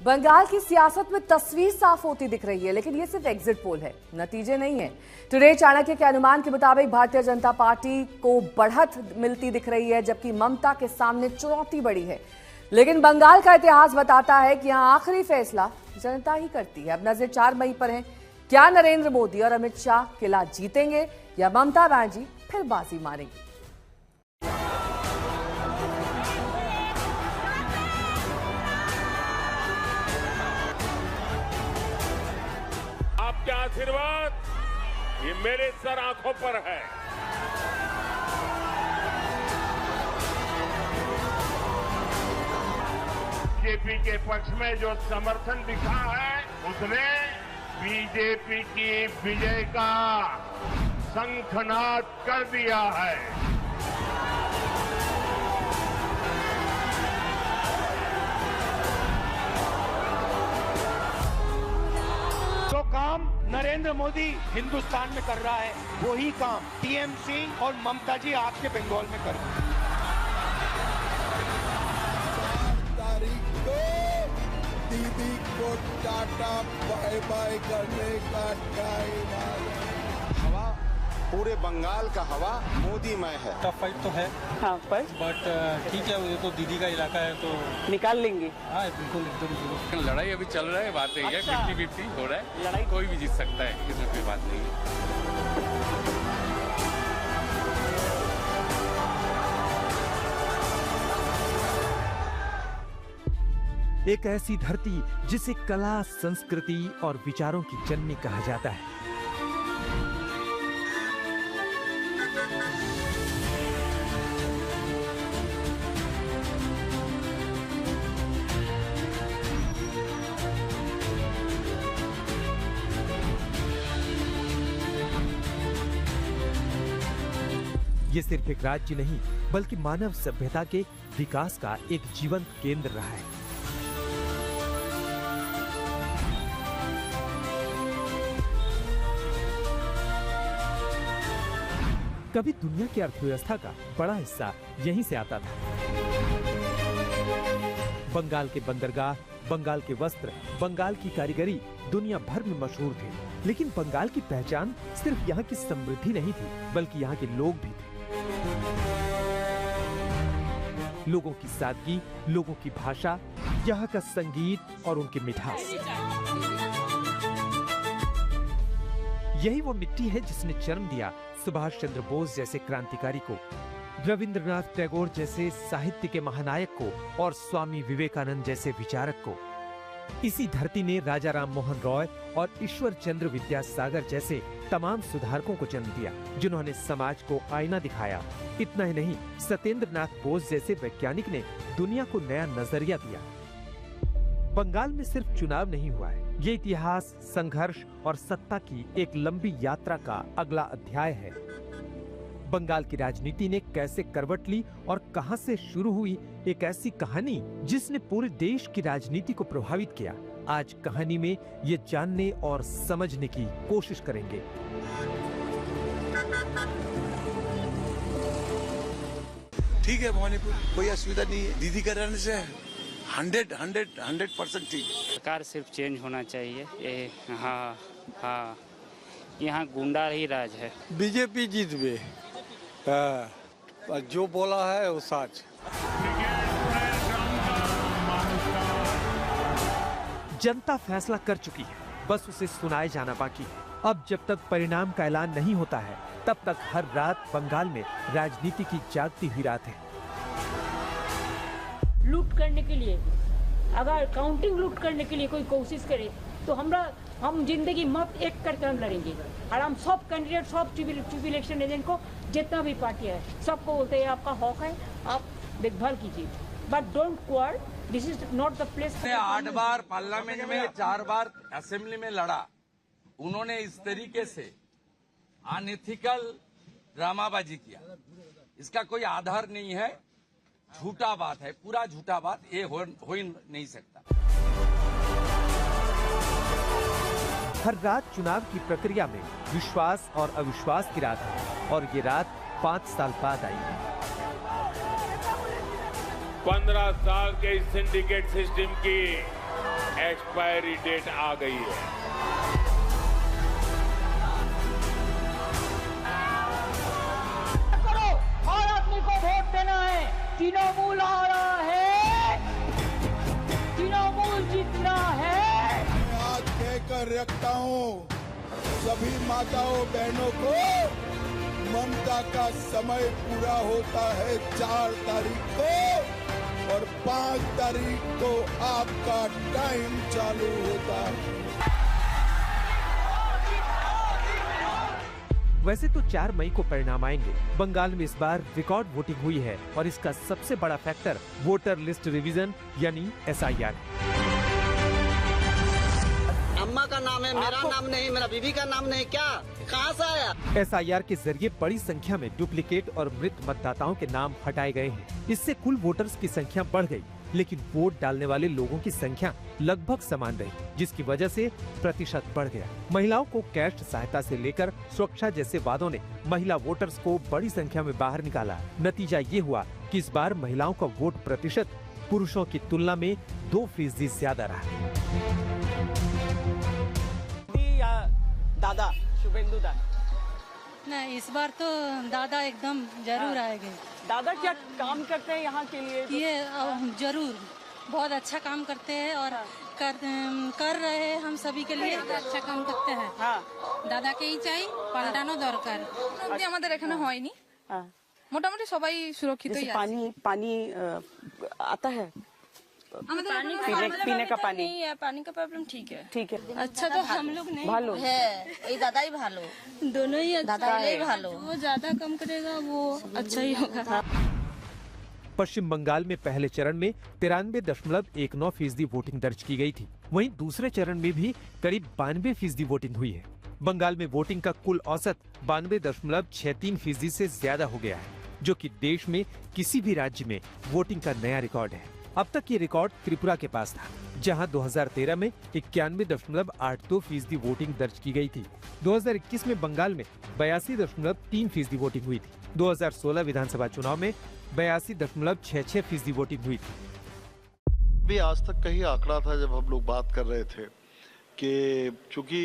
बंगाल की सियासत में तस्वीर साफ होती दिख रही है, लेकिन ये सिर्फ एग्जिट पोल है, नतीजे नहीं है। टुडे चाणक्य के अनुमान के मुताबिक भारतीय जनता पार्टी को बढ़त मिलती दिख रही है, जबकि ममता के सामने चुनौती बड़ी है। लेकिन बंगाल का इतिहास बताता है कि यहां आखिरी फैसला जनता ही करती है। अब नजर 4 मई पर है। क्या नरेंद्र मोदी और अमित शाह किला जीतेंगे या ममता बनर्जी फिर बाजी मारेंगी? आपके आशीर्वाद ये मेरे सर आंखों पर है। बीजेपी के पक्ष में जो समर्थन दिखा है, उसने बीजेपी की विजय का शंखनाद कर दिया है। जो काम नरेंद्र मोदी हिंदुस्तान में कर रहा है, वही काम टीएमसी और ममता जी आपके बंगाल में कर रहे हैं। दीदी को टाटा बाय बाय करने का टाइम आ गया। हवा पूरे बंगाल का हवा मोदीमय है। टफ फाइट तो है, हाँ, पर बट ठीक है, ये तो दीदी का इलाका है तो निकाल लेंगे। हाँ बिल्कुल एकदम। लड़ाई अभी चल रहा है, बात यही है। 50-50 हो रहा है, लड़ाई कोई भी जीत सकता है, इसमें कोई बात नहीं है। एक ऐसी धरती जिसे कला, संस्कृति और विचारों की जननी कहा जाता है। ये सिर्फ एक राज्य नहीं, बल्कि मानव सभ्यता के विकास का एक जीवंत केंद्र रहा है। कभी दुनिया की अर्थव्यवस्था का बड़ा हिस्सा यहीं से आता था। बंगाल के बंदरगाह, बंगाल के वस्त्र, बंगाल की कारीगरी दुनिया भर में मशहूर थे। लेकिन बंगाल की पहचान सिर्फ यहाँ की समृद्धि नहीं थी, बल्कि यहाँ के लोग भी थे। लोगों की सादगी, लोगों की भाषा, यहाँ का संगीत और उनकी मिठास। यही वो मिट्टी है जिसने जन्म दिया सुभाष चंद्र बोस जैसे क्रांतिकारी को, रविंद्रनाथ टैगोर जैसे साहित्य के महानायक को और स्वामी विवेकानंद जैसे विचारक को। इसी धरती ने राजा राम मोहन रॉय और ईश्वर चंद्र विद्यासागर जैसे तमाम सुधारकों को जन्म दिया, जिन्होंने समाज को आईना दिखाया। इतना ही नहीं, सत्येंद्र नाथ बोस जैसे वैज्ञानिक ने दुनिया को नया नजरिया दिया। बंगाल में सिर्फ चुनाव नहीं हुआ है, ये इतिहास, संघर्ष और सत्ता की एक लंबी यात्रा का अगला अध्याय है। बंगाल की राजनीति ने कैसे करवट ली और कहां से शुरू हुई, एक ऐसी कहानी जिसने पूरे देश की राजनीति को प्रभावित किया। आज कहानी में ये जानने और समझने की कोशिश करेंगे। ठीक है भवानीपुर, कोई असुविधा नहीं है। दीदी का रहने से 100% ठीक है। सरकार सिर्फ चेंज होना चाहिए। ये हाँ, यहाँ गुंडा ही राज है। बीजेपी जीत बे, जो बोला है वो सच। जनता फैसला कर चुकी है, बस उसे सुनाए जाना बाकी है। अब जब तक परिणाम का ऐलान नहीं होता है, तब तक हर रात बंगाल में राजनीति की जागती हुई रात है। लूट करने के लिए, अगर काउंटिंग लूट करने के लिए कोई कोशिश करे तो हम जिंदगी मत एक करके हम लड़ेंगे। और हम सब कैंडिडेट, सब चीफ इलेक्शन एजेंट को, जितना भी पार्टी है, सबको बोलते हैं आपका हक है, आप देखभाल कीजिए, but don't quarrel, this is not the place. 8 बार पार्लियामेंट में, 4 बार असेंबली में लड़ा। उन्होंने इस तरीके से अनएथिकल ड्रामाबाजी किया, इसका कोई आधार नहीं है, झूठा बात है, पूरा झूठा बात, ये हो ही नहीं सकता। हर रात चुनाव की प्रक्रिया में विश्वास और अविश्वास की रात है, और ये रात 5 साल बाद आई है। 15 साल के इस सिंडिकेट सिस्टम की एक्सपायरी डेट आ गई है। करो, हर आदमी को वोट देना है। तृणमूल आ रहा है, तृणमूल जीतना है। मैं आज कहकर रखता हूँ सभी माताओं बहनों को, ममता का समय पूरा होता है 4 तारीख को और 5 तारीख को आपका टाइम चालू होता है। वैसे तो 4 मई को परिणाम आएंगे। बंगाल में इस बार रिकॉर्ड वोटिंग हुई है और इसका सबसे बड़ा फैक्टर वोटर लिस्ट रिवीजन यानी SIR है। अम्मा का नाम है, मेरा नाम नहीं, मेरा बीवी का नाम नहीं, क्या कहाँ से आया? SIR के जरिए बड़ी संख्या में डुप्लीकेट और मृत मतदाताओं के नाम हटाए गए हैं। इससे कुल वोटर्स की संख्या बढ़ गई, लेकिन वोट डालने वाले लोगों की संख्या लगभग समान रही, जिसकी वजह से प्रतिशत बढ़ गया। महिलाओं को कैश सहायता से लेकर सुरक्षा जैसे वादों ने महिला वोटर्स को बड़ी संख्या में बाहर निकाला। नतीजा ये हुआ कि इस बार महिलाओं का वोट प्रतिशत पुरुषों की तुलना में 2% ज्यादा रहा। दादा शुभेंदु दादा। नहीं, इस बार तो दादा एकदम जरूर आएंगे। दादा क्या काम करते हैं यहाँ के लिए? ये जरूर बहुत अच्छा काम करते हैं और कर रहे हैं हम सभी के लिए अच्छा काम करते हैं। দাদাকেই চাই, পাল্টানো দরকার। আমাদের এখানে হয়নি, মোটামুটি সবাই সুরক্ষিতই আছে। पानी आता है, पीने का पानी नहीं है, पानी का प्रॉब्लम ठीक है। अच्छा तो हम लोग नहीं भालो है, ये दादा ही भालो, दोनों ही दादा ही भालो। वो ज्यादा कम करेगा वो अच्छा ही होगा। पश्चिम बंगाल में पहले चरण में 93.19% वोटिंग दर्ज की गई थी। वहीं दूसरे चरण में भी करीब 92% वोटिंग हुई है। बंगाल में वोटिंग का कुल औसत 92.63% से ज्यादा हो गया है, जो कि देश में किसी भी राज्य में वोटिंग का नया रिकॉर्ड है। अब तक ये रिकॉर्ड त्रिपुरा के पास था, जहां 2013 में 91.82% वोटिंग दर्ज की गई थी। 2021 में बंगाल में 82.3% वोटिंग हुई थी। 2016 विधानसभा चुनाव में 82.66% वोटिंग हुई थी। भी आज तक कहीं आंकड़ा था जब हम लोग बात कर रहे थे कि चूंकि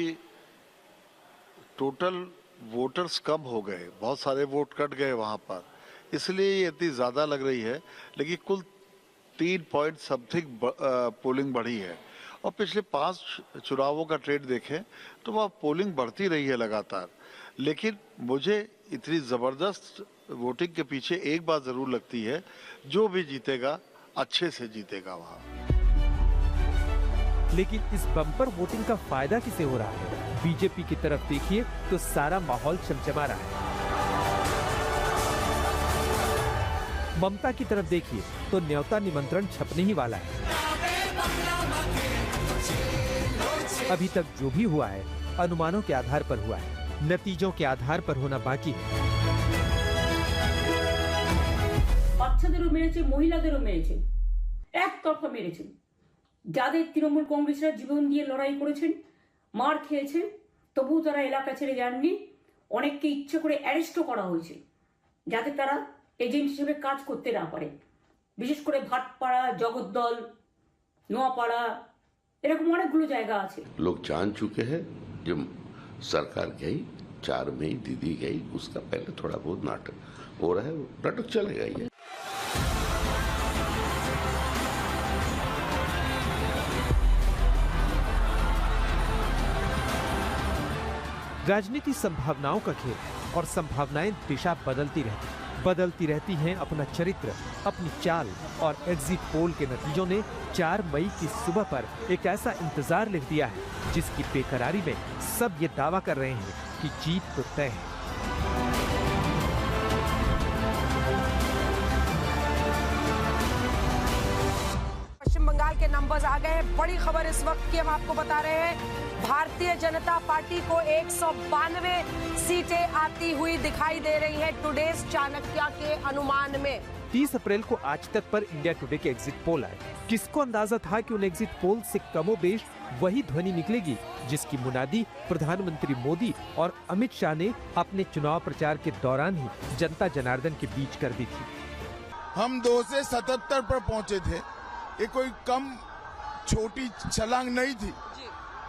टोटल वोटर्स कम हो गए, बहुत सारे वोट कट गए वहां पर, इसलिए ये इतनी ज्यादा लग रही है, लेकिन कुल 3 पॉइंट समथिंग पोलिंग बढ़ी है। और पिछले 5 चुनावों का ट्रेंड देखें तो वह पोलिंग बढ़ती रही है लगातार। लेकिन मुझे इतनी जबरदस्त वोटिंग के पीछे एक बात जरूर लगती है, जो भी जीतेगा अच्छे से जीतेगा वहाँ। लेकिन इस बम्पर वोटिंग का फायदा किसे हो रहा है? बीजेपी की तरफ देखिए तो सारा माहौल चमचमा रहा है। ममता की तरफ देखिए तो न्योता निमंत्रण छपने ही वाला है। अभी तक जो भी हुआ है अनुमानों के आधार पर हुआ है, नतीजों के आधार पर होना बाकी है। বাচ্চাদেরও মেরেছে, মহিলাদেরও মেরেছে, একতরফা মেরেছে। যাদের তৃণমূল কংগ্রেসরা জীবন দিয়ে লড়াই করেছেন, মার খেয়েছেন, তবুও তারা এলাকা ছেড়ে যাননি। অনেককে ইচ্ছে করে অ্যারেস্টও করা হয়েছে, যাতে তারা এজেন্ট হিসেবে কাজ করতে না পারে। বিশেষ করে ভাটপাড়া, জগদ্দল, নোয়াপাড়া, এরকম অনেকগুলো জায়গা আছে। लोग जान चुके हैं जो सरकार गई, 4 मई दीदी गई, उसका पहले थोड़ा बहुत नाटक हो रहा है, नाटक चलेगा ही। राजनीति संभावनाओं का खेल है और संभावनाएं दिशा बदलती रहती हैं अपना चरित्र, अपनी चाल। और एग्जिट पोल के नतीजों ने 4 मई की सुबह पर एक ऐसा इंतजार लिख दिया है, जिसकी बेकरारी में सब ये दावा कर रहे हैं कि जीत तो तय है। पश्चिम बंगाल के नंबर्स आ गए हैं। बड़ी खबर इस वक्त की हम आपको बता रहे हैं, भारतीय जनता पार्टी को 192 सीटें आती हुई दिखाई दे रही है टुडेज चाणक्य के अनुमान में। 30 अप्रैल को आज तक पर इंडिया टुडे के एग्जिट पोल आए। किसको अंदाजा था कि उन एग्जिट पोल से कमोबेश वही ध्वनि निकलेगी जिसकी मुनादी प्रधानमंत्री मोदी और अमित शाह ने अपने चुनाव प्रचार के दौरान ही जनता जनार्दन के बीच कर दी थी। हम 2 से 77 पर पहुंचे थे। ये कोई कम छोटी छलांग नहीं थी,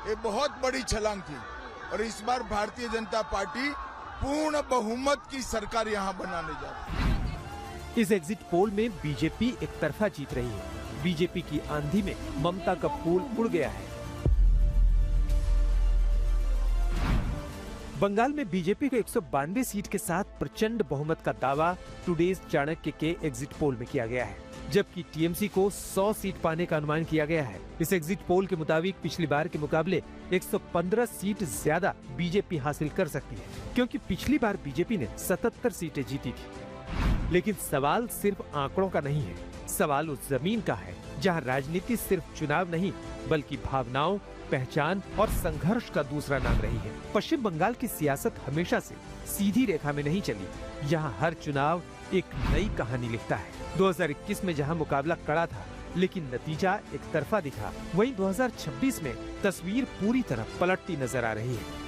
ये बहुत बड़ी छलांग थी। और इस बार भारतीय जनता पार्टी पूर्ण बहुमत की सरकार यहाँ बनाने जा रही है। इस एग्जिट पोल में बीजेपी एक तरफा जीत रही है। बीजेपी की आंधी में ममता का फूल उड़ गया है। बंगाल में बीजेपी को 192 सीट के साथ प्रचंड बहुमत का दावा टुडेज चाणक्य के एग्जिट पोल में किया गया है, जबकि टीएमसी को 100 सीट पाने का अनुमान किया गया है। इस एग्जिट पोल के मुताबिक पिछली बार के मुकाबले 115 सीट ज्यादा बीजेपी हासिल कर सकती है, क्योंकि पिछली बार बीजेपी ने 77 सीटें जीती थी। लेकिन सवाल सिर्फ आंकड़ों का नहीं है, सवाल उस जमीन का है जहां राजनीति सिर्फ चुनाव नहीं बल्कि भावनाओं, पहचान और संघर्ष का दूसरा नाम रही है। पश्चिम बंगाल की सियासत हमेशा से सीधी रेखा में नहीं चली। यहाँ हर चुनाव एक नई कहानी लिखता है। 2021 में जहाँ मुकाबला कड़ा था लेकिन नतीजा एक तरफा दिखा, वहीं 2026 में तस्वीर पूरी तरह पलटती नजर आ रही है।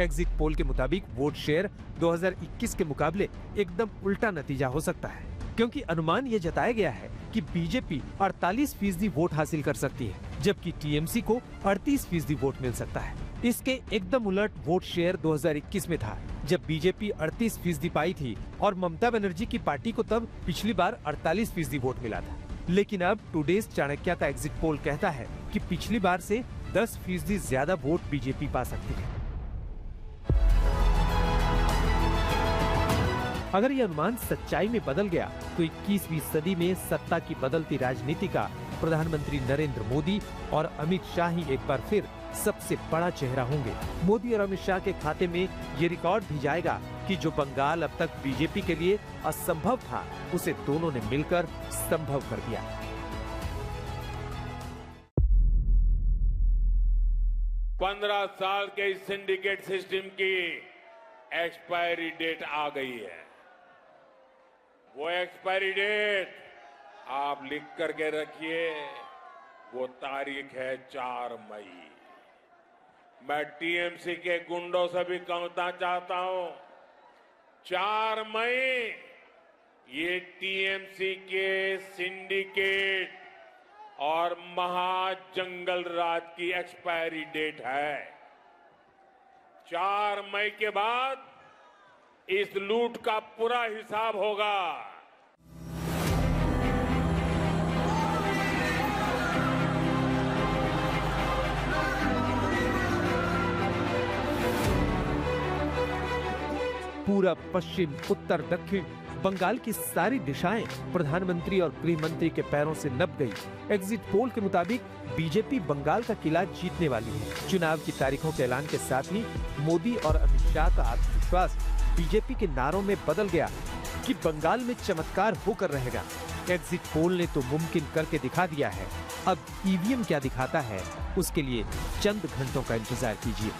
एग्जिट पोल के मुताबिक वोट शेयर 2021 के मुकाबले एकदम उल्टा नतीजा हो सकता है, क्योंकि अनुमान ये जताया गया है कि बीजेपी 48% वोट हासिल कर सकती है, जबकि टीएमसी को 38% वोट मिल सकता है। इसके एकदम उलट वोट शेयर 2021 में था, जब बीजेपी 38% पाई थी और ममता बनर्जी की पार्टी को तब पिछली बार 48% वोट मिला था। लेकिन अब टुडेज चाणक्य का एग्जिट पोल कहता है कि पिछली बार से 10% ज्यादा वोट बीजेपी पा सकती है। अगर ये अनुमान सच्चाई में बदल गया तो 21वीं सदी में सत्ता की बदलती राजनीति का प्रधानमंत्री नरेंद्र मोदी और अमित शाह ही एक बार फिर सबसे बड़ा चेहरा होंगे। मोदी और अमित शाह के खाते में ये रिकॉर्ड भी जाएगा कि जो बंगाल अब तक बीजेपी के लिए असंभव था, उसे दोनों ने मिलकर संभव कर दिया। पंद्रह साल के इस सिंडिकेट सिस्टम की एक्सपायरी डेट आ गई है। वो एक्सपायरी डेट आप लिख करके रखिए, वो तारीख है 4 मई। मैं टीएमसी के गुंडों से भी कहना चाहता हूं, 4 मई ये टीएमसी के सिंडिकेट और महाजंगल राज की एक्सपायरी डेट है। 4 मई के बाद इस लूट का पूरा हिसाब होगा। पूरा पश्चिम, उत्तर, दक्षिण बंगाल की सारी दिशाएं प्रधानमंत्री और गृह मंत्री के पैरों से नप गई। एग्जिट पोल के मुताबिक बीजेपी बंगाल का किला जीतने वाली है। चुनाव की तारीखों के ऐलान के साथ ही मोदी और अमित शाह का आत्मविश्वास बीजेपी के नारों में बदल गया कि बंगाल में चमत्कार होकर रहेगा। एग्जिट पोल ने तो मुमकिन करके दिखा दिया है, अब ईवीएम क्या दिखाता है उसके लिए चंद घंटों का इंतजार कीजिए।